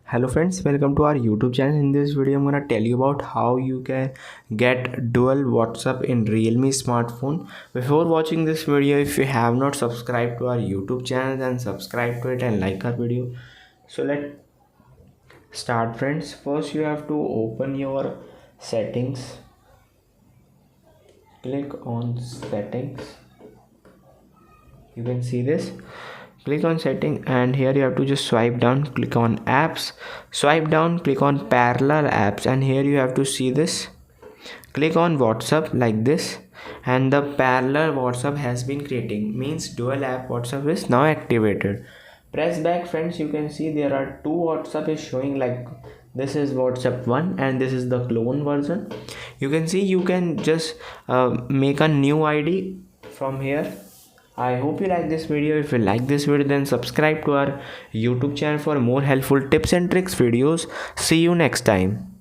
Hello friends, welcome to our YouTube channel. In this video I'm gonna tell you about how you can get dual WhatsApp in Realme smartphone. Before watching this video, if you have not subscribed to our YouTube channel, then subscribe to it and like our video. So let's start friends. First you have to open your settings. Click on settings. You can see this. Click on setting and here you have to just swipe down, click on apps, swipe down, click on parallel apps, and here you have to see this. Click on WhatsApp like this, and the parallel WhatsApp has been creating, means dual app WhatsApp is now activated. Press back friends, you can see there are two WhatsApp is showing, like this is WhatsApp 1 and this is the clone version. You can see you can just make a new ID from here. I hope you like this video. If you like this video, then subscribe to our YouTube channel for more helpful tips and tricks videos. See you next time.